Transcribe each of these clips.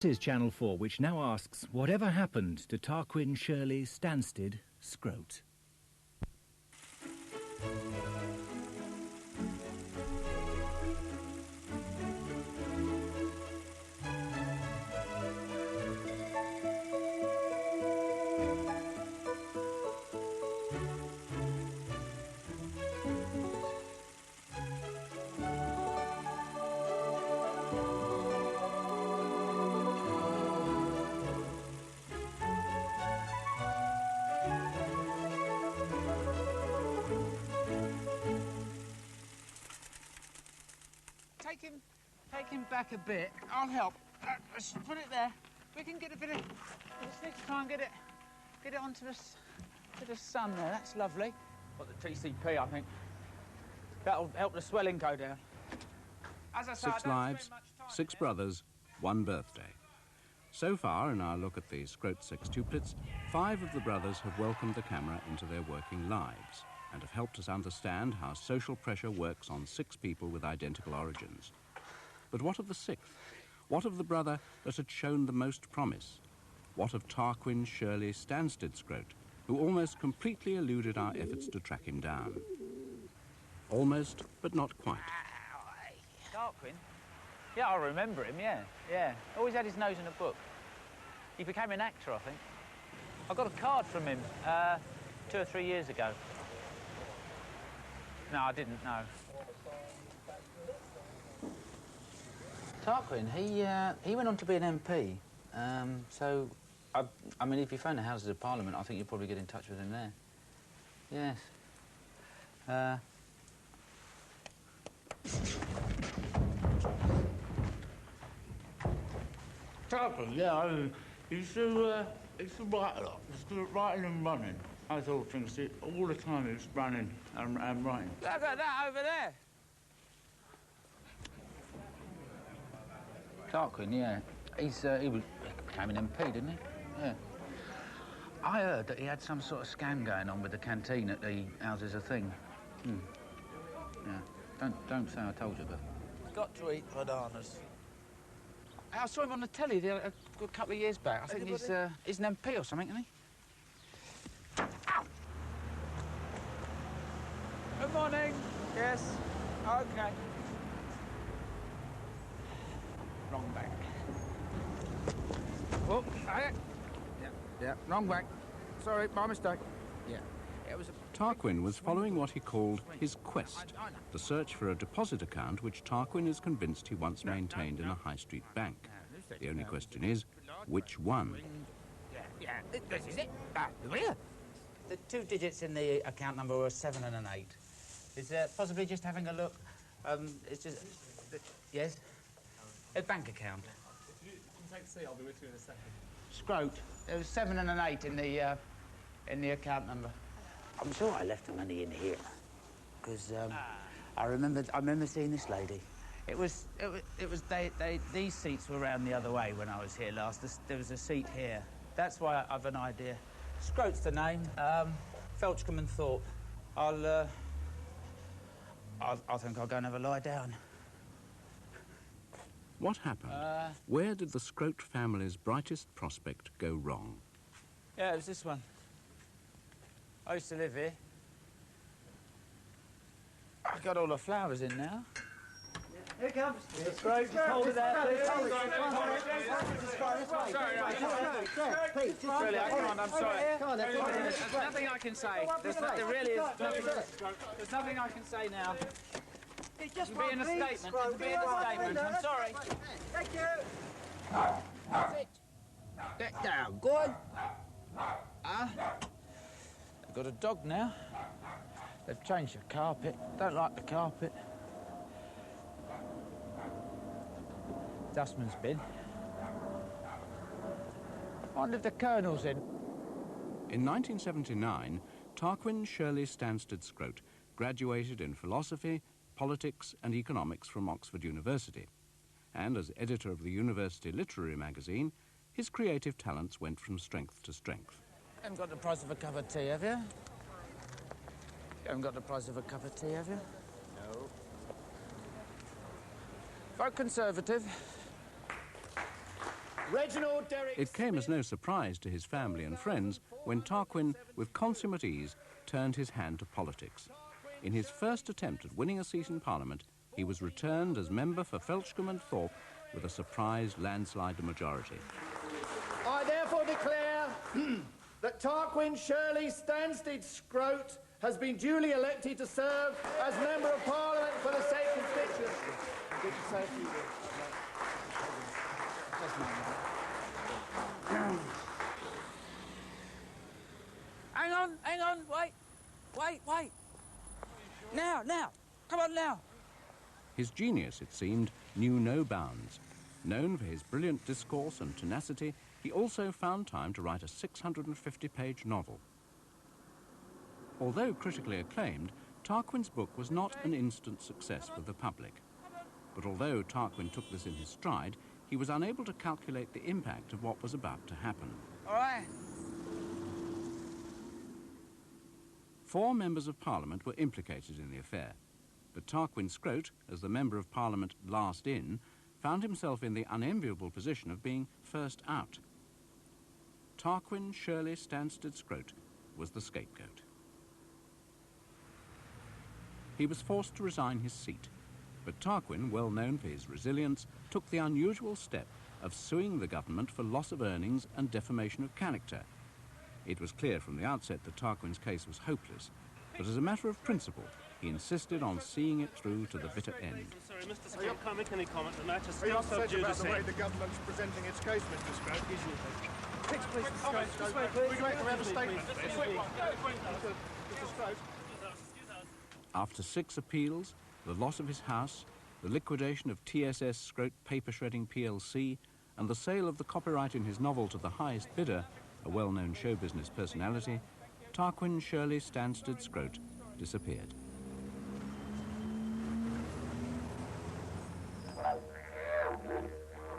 This is Channel 4, which now asks, whatever happened to Tarquin Shirley Stanstead Scroat? Take him back a bit. I'll help. Let's put it there. We can get a bit of... We just need to try and get it onto the sun there. That's lovely. Got the TCP, I think. That'll help the swelling go down. As I say, 6 lives, 6 brothers, 1 birthday. So far, in our look at the Scroat sextuplets, 5 of the brothers have welcomed the camera into their working lives and have helped us understand how social pressure works on 6 people with identical origins. But what of the 6th? What of the brother that had shown the most promise? What of Tarquin Shirley Stanstead Scroat, who almost completely eluded our efforts to track him down? Almost, but not quite. Tarquin? Yeah, I remember him, yeah. Always had his nose in a book. He became an actor, I think. I got a card from him 2 or 3 years ago. No, I didn't, no. Tarquin, he went on to be an MP. So, I mean, if you phone the Houses of Parliament, I think you'll probably get in touch with him there. Yes. Tarquin, yeah, he used to write a lot. He used to writing and running. I thought things all the time he was running and writing. Look at that over there. Tarquin, yeah. He became an MP, didn't he? Yeah. I heard that he had some sort of scam going on with the canteen at the Houses of Thing. Yeah. Don't say I told you, but... Got to eat bananas. I saw him on the telly a good couple of years back. I think he's an MP or something, isn't he? Ow! Good morning. Yes. OK. Wrong bank. Oh, yeah, wrong bank. Sorry, my mistake. Yeah. It was Tarquin was following what he called his quest, the search for a deposit account which Tarquin is convinced he once maintained in a high street bank. The only question is, which one? Yeah, this is it. Where? The 2 digits in the account number were 7 and an 8. Is possibly just having a look? It's just... Yes? A bank account. If you can take a seat, I'll be with you in a second. Scroat. There was 7 and an 8 in the account number. I'm sure I left the money in here, because I remember seeing this lady. These seats were round the other way when I was here last. There was a seat here. That's why I've an idea. Scroat's the name. Felchcombe and Thorpe. I think I'll go and have a lie down. What happened? Where did the Scroat family's brightest prospect go wrong? Yeah, it was this one. I used to live here. I've got all the flowers in now. Here it comes. It's great. Just hold it there, please. Please, just Really, come on, I'm sorry. Come on, There's nothing I can say. There really is nothing. There's nothing I can say now. It's just It'll be in a statement. It'll be in a statement. I'm sorry. Thank you. Sit. Get down. Good. They've got a dog now. They've changed the carpet. Don't like the carpet. Dustman's bin. I wonder if the Colonel's in. In 1979, Tarquin Shirley Stanstead Scroat graduated in philosophy, politics and economics from Oxford University. And as editor of the university literary magazine, his creative talents went from strength to strength. You haven't got the price of a cup of tea, have you? You haven't got the price of a cup of tea, have you? No. Vote Conservative. It came as no surprise to his family and friends when Tarquin, with consummate ease, turned his hand to politics. In his first attempt at winning a seat in Parliament, he was returned as member for Felshcombe and Thorpe with a surprise landslide majority. I therefore declare that Tarquin Shirley Stanstead Scroat has been duly elected to serve as Member of Parliament for the said constituency. Good to say a few words. Hang on, wait. Now, come on now. His genius, it seemed, knew no bounds. Known for his brilliant discourse and tenacity, he also found time to write a 650-page novel. Although critically acclaimed, Tarquin's book was not an instant success with the public. But although Tarquin took this in his stride, he was unable to calculate the impact of what was about to happen. All right. 4 members of Parliament were implicated in the affair, but Tarquin Scroat, as the Member of Parliament last in, found himself in the unenviable position of being first out. Tarquin Shirley Stanstead Scroat was the scapegoat. He was forced to resign his seat, but Tarquin, well known for his resilience, took the unusual step of suing the government for loss of earnings and defamation of character. It was clear from the outset that Tarquin's case was hopeless, but as a matter of principle, he insisted on seeing it through to the bitter end. Sorry, Mr. Scroat, can't make any comment on that. Are you upset about the way the government's presenting its case, Mr. Scroat? Please, Mr. Scroat. Would you like to have a statement, please? Mr. Scroat. After 6 appeals, the loss of his house, the liquidation of TSS Scroat Paper Shredding plc, and the sale of the copyright in his novel to the highest bidder, a well-known show business personality, Tarquin Shirley Stanstead Scroat disappeared.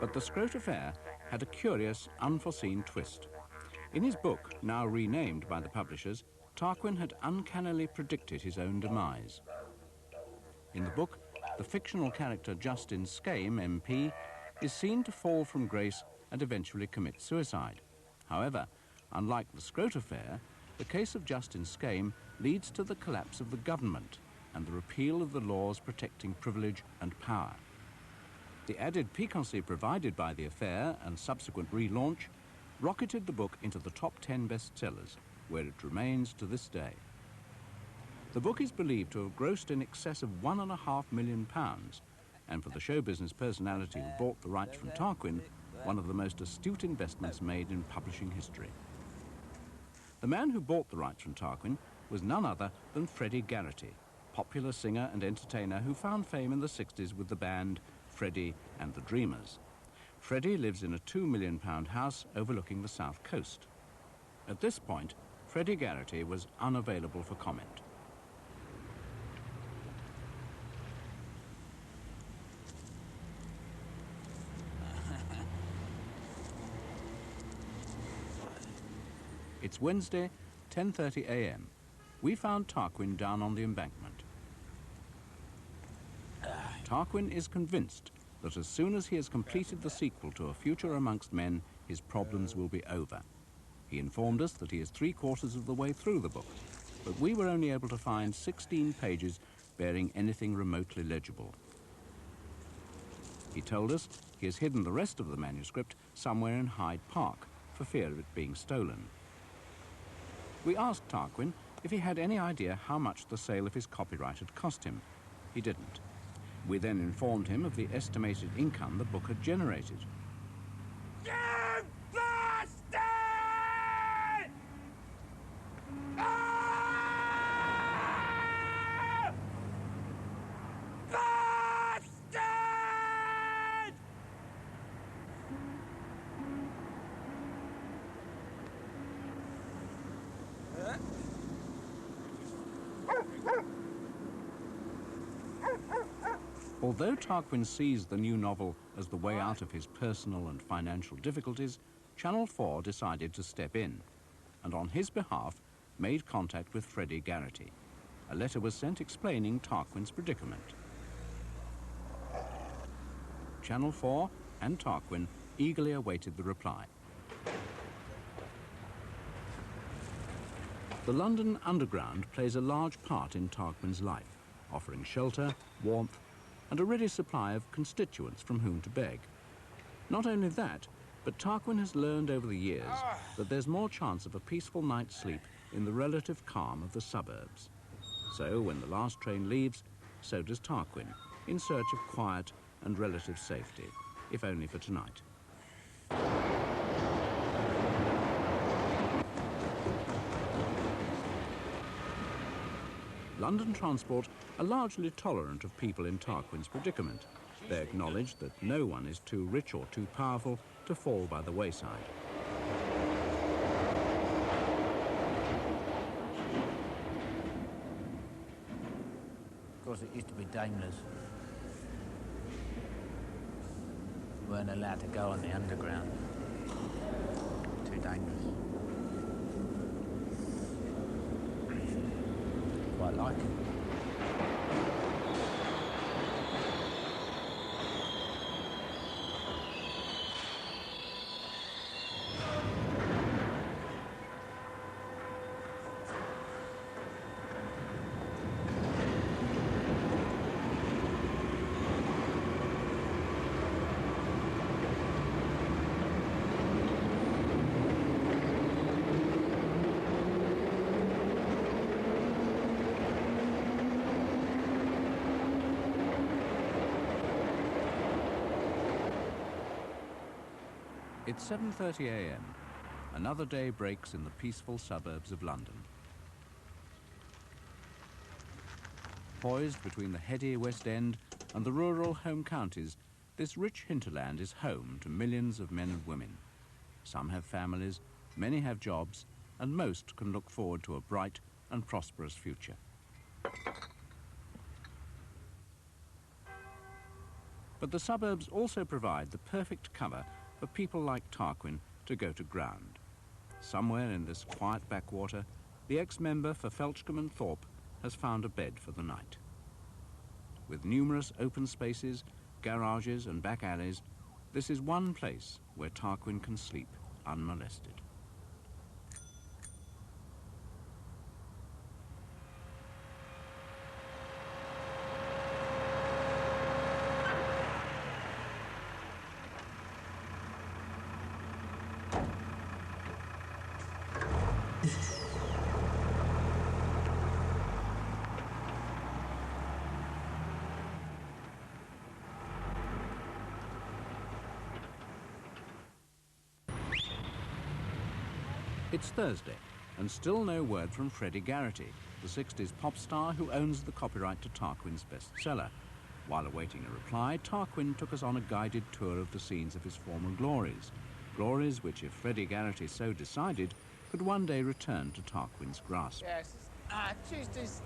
But the Scroat affair had a curious, unforeseen twist. In his book, now renamed by the publishers, Tarquin had uncannily predicted his own demise. In the book, the fictional character Justin Skame, MP, is seen to fall from grace and eventually commit suicide. However, unlike the Scroat affair, the case of Justin Skame leads to the collapse of the government and the repeal of the laws protecting privilege and power. The added piquancy provided by the affair and subsequent relaunch rocketed the book into the top 10 bestsellers, where it remains to this day. The book is believed to have grossed in excess of £1.5 million, and for the show business personality who bought the rights from Tarquin, one of the most astute investments made in publishing history. The man who bought the rights from Tarquin was none other than Freddie Garrity, popular singer and entertainer who found fame in the 60s with the band Freddie and the Dreamers. Freddie lives in a £2 million house overlooking the south coast. At this point, Freddie Garrity was unavailable for comment. It's Wednesday, 10:30 a.m. We found Tarquin down on the embankment. Tarquin is convinced that as soon as he has completed the sequel to A Future Amongst Men, his problems will be over. He informed us that he is 3/4 of the way through the book, but we were only able to find 16 pages bearing anything remotely legible. He told us he has hidden the rest of the manuscript somewhere in Hyde Park for fear of it being stolen. We asked Tarquin if he had any idea how much the sale of his copyright had cost him. He didn't. We then informed him of the estimated income the book had generated. You bastard! Ah! Bastard! Although Tarquin sees the new novel as the way out of his personal and financial difficulties, Channel 4 decided to step in, and on his behalf made contact with Freddie Garrity. A letter was sent explaining Tarquin's predicament. Channel 4 and Tarquin eagerly awaited the reply. The London Underground plays a large part in Tarquin's life, offering shelter, warmth, and a ready supply of constituents from whom to beg. Not only that, but Tarquin has learned over the years that there's more chance of a peaceful night's sleep in the relative calm of the suburbs. So when the last train leaves, so does Tarquin, in search of quiet and relative safety, if only for tonight. London Transport are largely tolerant of people in Tarquin's predicament. They acknowledge that no one is too rich or too powerful to fall by the wayside. Of course, it used to be Daimlers. Weren't allowed to go on the underground. Too dangerous. Quite like it. It's 7:30 a.m. Another day breaks in the peaceful suburbs of London. Poised between the heady West End and the rural home counties, this rich hinterland is home to millions of men and women. Some have families, many have jobs, and most can look forward to a bright and prosperous future. But the suburbs also provide the perfect cover for people like Tarquin to go to ground. Somewhere in this quiet backwater, the ex-member for Felchcombe and Thorpe has found a bed for the night. With numerous open spaces, garages and back alleys, this is one place where Tarquin can sleep unmolested. It's Thursday, and still no word from Freddie Garrity, the 60s pop star who owns the copyright to Tarquin's bestseller. While awaiting a reply, Tarquin took us on a guided tour of the scenes of his former glories. Glories which, if Freddie Garrity so decided, could one day return to Tarquin's grasp. Yes.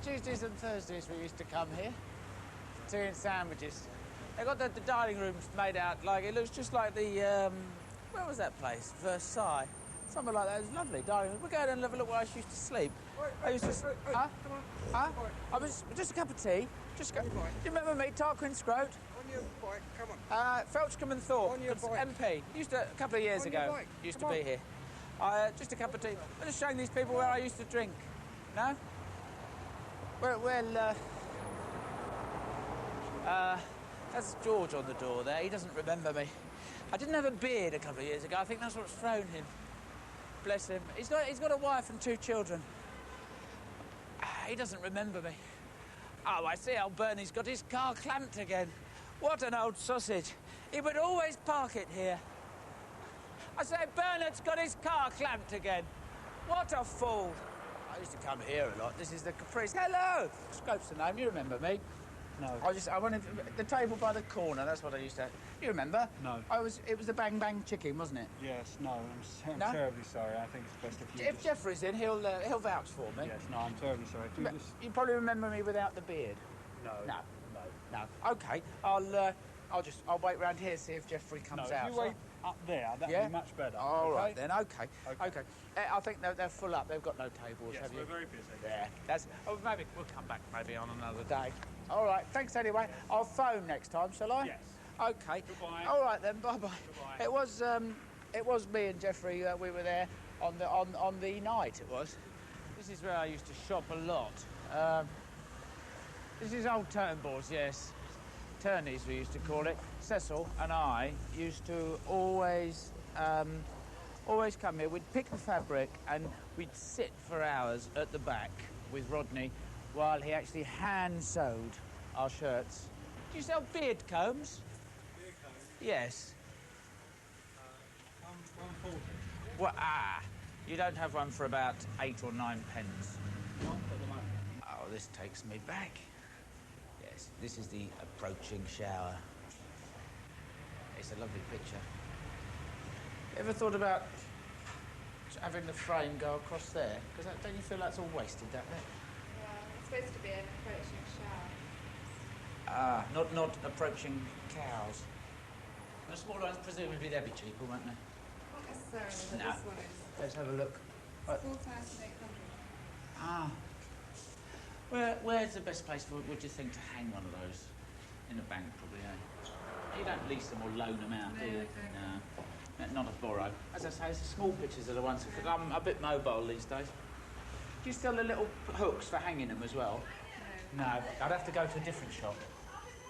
Tuesdays and Thursdays we used to come here. Tea and sandwiches. They got the dining rooms made out like, it looks just like the, where was that place? Versailles. Something like that. It was lovely. Dining room. We'll go down and have a look where I used to sleep. I used to... Huh? Come on. Huh? I was... Just a cup of tea. Just go... Do you remember me? Tarquin Scroat? On your bike, come on. Felchcombe and Thorpe. On your bike. MP. Used to... A couple of years On your ago. bike. Used Come to be on. here. Just a cup of tea. I'm just showing these people where I used to drink. No? That's George on the door there. He doesn't remember me. I didn't have a beard a couple of years ago. I think that's what's thrown him. Bless him. He's got a wife and 2 children. He doesn't remember me. Oh, I see old Bernie's got his car clamped again. What an old sausage. He would always park it here. I say, Bernard's got his car clamped again. What a fool. I used to come here a lot. This is the Caprice. Hello! Scope's the name. You remember me? No. I wanted the table by the corner. That's what I used to. You remember? No. It was the Bang Bang Chicken, wasn't it? Yes, no, I'm No? terribly sorry. I think it's best if you If Jeffrey's in, he'll vouch for me. Yes, no, I'm terribly sorry. Do But this... you probably remember me without the beard. No. No. Okay. I'll wait round here see if Jeffrey comes out. If you wait up there, that'd Yeah? be much better. All okay? right then. Okay. I think they're full up. They've got no tables. Yes, have you? we're very busy. Yeah. That's. Oh, maybe we'll come back maybe on another day. All right. Thanks anyway. I'll phone next time, shall I? Yes. OK. Goodbye. All right then, bye-bye. Goodbye. It was me and Geoffrey, we were there on the night, it was. This is where I used to shop a lot. This is old Turnboards, yes. Turnies, we used to call it. Cecil and I used to always come here. We'd pick the fabric and we'd sit for hours at the back with Rodney while he actually hand-sewed our shirts. Do you sell beard combs? Beard combs? Yes. 140. Well, you don't have one for about 8 or 9 pence. Not at the moment. Oh, this takes me back. Yes, this is the approaching shower. It's a lovely picture. Ever thought about having the frame go across there? Because don't you feel that's all wasted, that bit? Well, it's supposed to be an approaching shower. Not approaching cows. The smaller ones, presumably they'll be cheaper, won't they? Not necessarily, but No. this one is. Let's have a look. Right. 4,800. Where's the best place for, would you think, to hang one of those? In a bank, probably, eh? You don't lease them or loan them out, do you? No. Not a borrow. As I say, it's the small pictures are the ones, because I'm a bit mobile these days. Do you sell the little hooks for hanging them as well? No. I'd have to go to a different shop.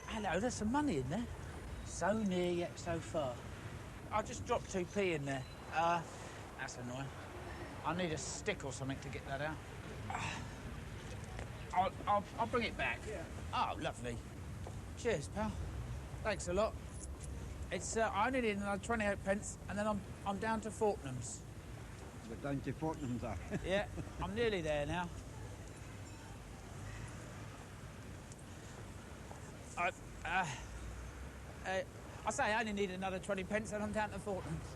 Hello, there's some money in there. So near yet so far. I just dropped 2p in there. That's annoying. I need a stick or something to get that out. I'll bring it back. Yeah. Oh, lovely. Cheers, pal. Thanks a lot. It's I only need another 28 pence, and then I'm down to Fortnum's. We're down to Fortnum's, are we? Yeah, I'm nearly there now. I say I only need another 20 pence, and I'm down to Fortnum's.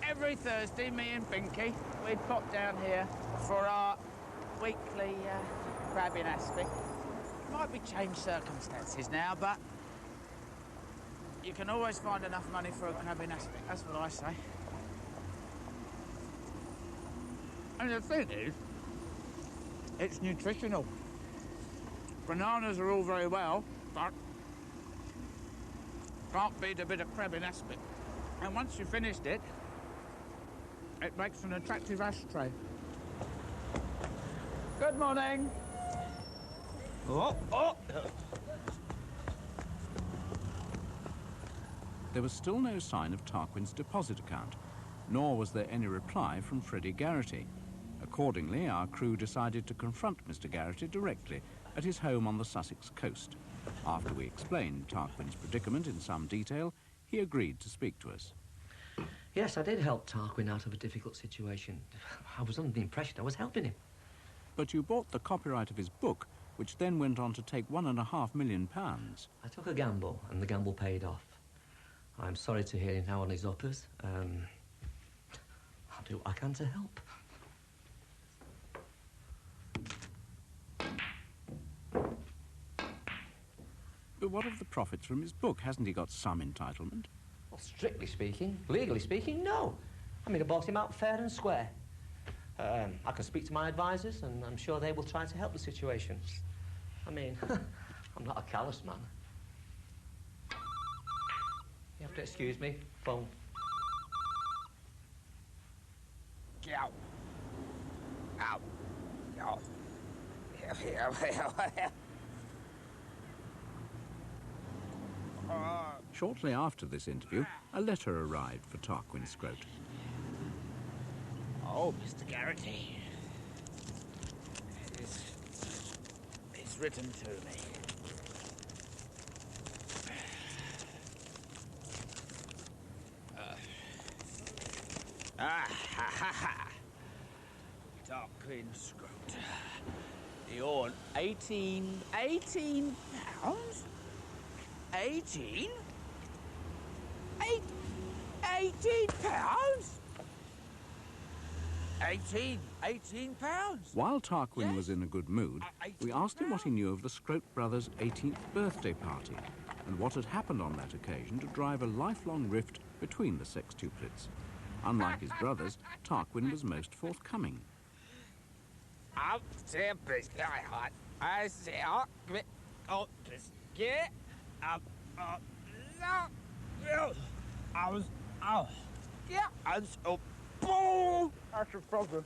Every Thursday, me and Binky, we'd pop down here for our weekly crabbing aspect. Might be changed circumstances now, but you can always find enough money for a crabbing aspect. That's what I say. And the thing is, it's nutritional. Bananas are all very well, but can't beat a bit of crabbing aspic. And once you've finished it, it makes an attractive ashtray. Good morning. Oh. There was still no sign of Tarquin's deposit account, nor was there any reply from Freddie Garrity. Accordingly, our crew decided to confront Mr. Garrity directly at his home on the Sussex coast. After we explained Tarquin's predicament in some detail, he agreed to speak to us. Yes, I did help Tarquin out of a difficult situation. I was under the impression I was helping him. But you bought the copyright of his book, which then went on to take £1.5 million. I took a gamble, and the gamble paid off. I'm sorry to hear him now on his uppers. I'll do what I can to help. But what of the profits from his book? Hasn't he got some entitlement? Well, strictly speaking, legally speaking, no. I mean, I bought him out fair and square. I can speak to my advisors, and I'm sure they will try to help the situation. I mean, I'm not a callous man. You have to excuse me. Phone. Ow. Ow. Ow. Shortly after this interview, a letter arrived for Tarquin Scroat. Oh, Mr. Garrity. It's written to me. Tarquin Scroat. You're 18 pounds? 18? 18 pounds? 18 pounds? While Tarquin was in a good mood, we asked him what he knew of the Scroat brothers' 18th birthday party and what had happened on that occasion to drive a lifelong rift between the sextuplets. Unlike his brothers, Tarquin was most forthcoming. got this. Get up. Boom! That's a problem.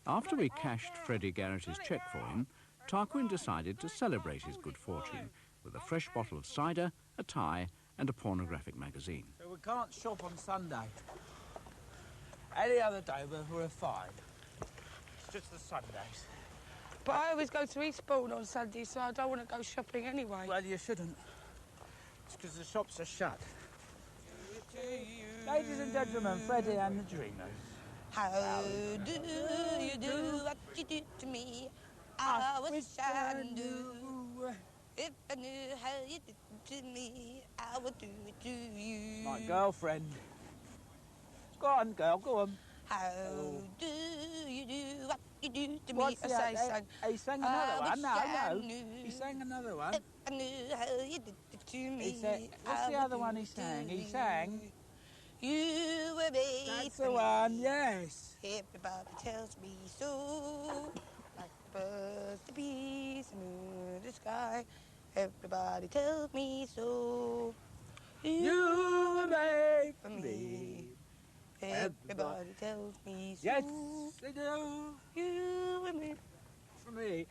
After we cashed Freddie Garrett's cheque for him, Tarquin decided to celebrate his good fortune with a fresh bottle of cider, a tie, and a pornographic magazine. So we can't shop on Sunday. Any other day we're fine. It's just the Sundays. But I always go to Eastbourne on Sunday, so I don't want to go shopping anyway. Well, you shouldn't. It's because the shops are shut. Ladies and gentlemen, Freddie and the Dreamers. How do you do what you do to me? I wish I knew. If I knew how you did it to me, I would do it to you. My girlfriend. Go on, girl, go on. How do you do what you do to What's me? that? He sang another one. No. Knew. He sang another one. If I knew how you did it to me. What's the other one he sang? He sang... You were made That's the one, yes. Everybody tells me so. Like the birds, the bees, the moon, the sky. Everybody tells me so. You were made for me. Everybody tells me so. Yes, they do. You were made for me.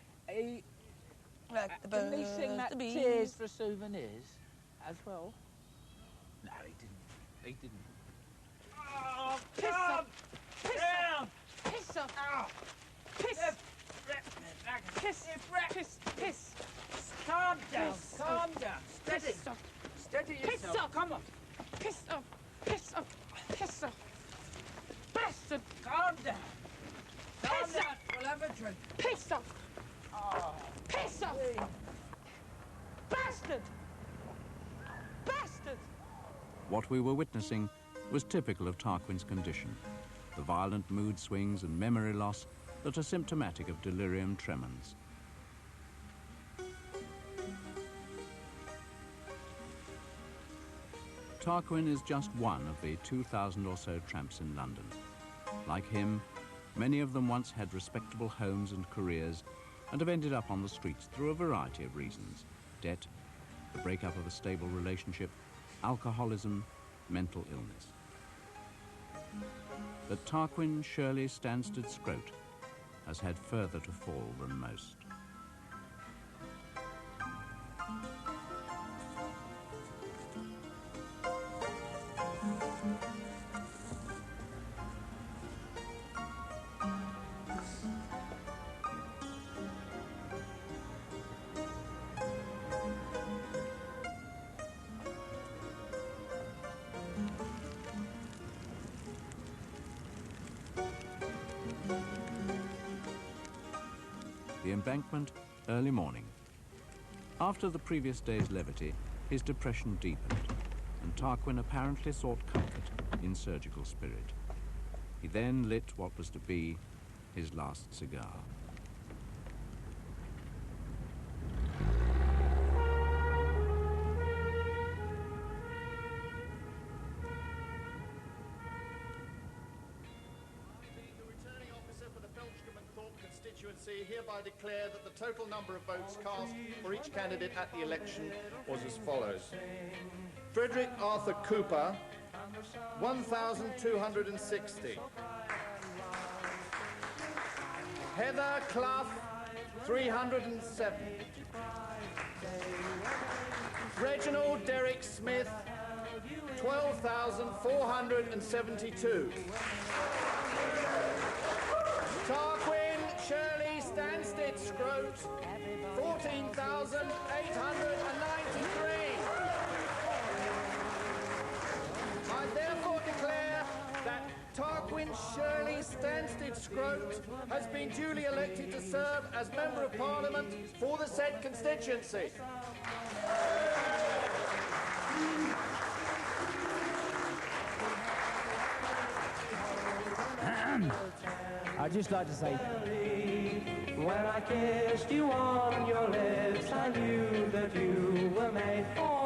Like the birds, didn't he sing that the bees. Tears for Souvenirs as well? No, he didn't. He didn't. Oh, Piss off! Piss off! Piss off! Piss! Piss! Piss! Calm down, calm down. Steady. Steady yourself. Piss off! Come on. Piss off! Piss off! Piss off! Bastard! Calm down. Calm Piss down. off! We'll have a drink. Piss off! Oh, Piss off! Bastard! Bastard! What we were witnessing was typical of Tarquin's condition, the violent mood swings and memory loss that are symptomatic of delirium tremens. Tarquin is just one of the 2,000 or so tramps in London. Like him, many of them once had respectable homes and careers and have ended up on the streets through a variety of reasons: debt, the breakup of a stable relationship, alcoholism, mental illness. But Tarquin Shirley Stansted Scroat has had further to fall than most. The Embankment, early morning. After the previous day's levity, his depression deepened, and Tarquin apparently sought comfort in surgical spirit. He then lit what was to be his last cigar. Hereby declare that the total number of votes cast for each candidate at the election was as follows. Frederick Arthur Cooper, 1,260. Heather Clough, 307. Reginald Derrick Smith, 12,472. Tarquin Shirley Stansted Scroat, 14,893. I therefore declare that Tarquin Shirley Stansted Scroat has been duly elected to serve as Member of Parliament for the said constituency. I'd just like to say, when I kissed you on your lips, I knew that you were made for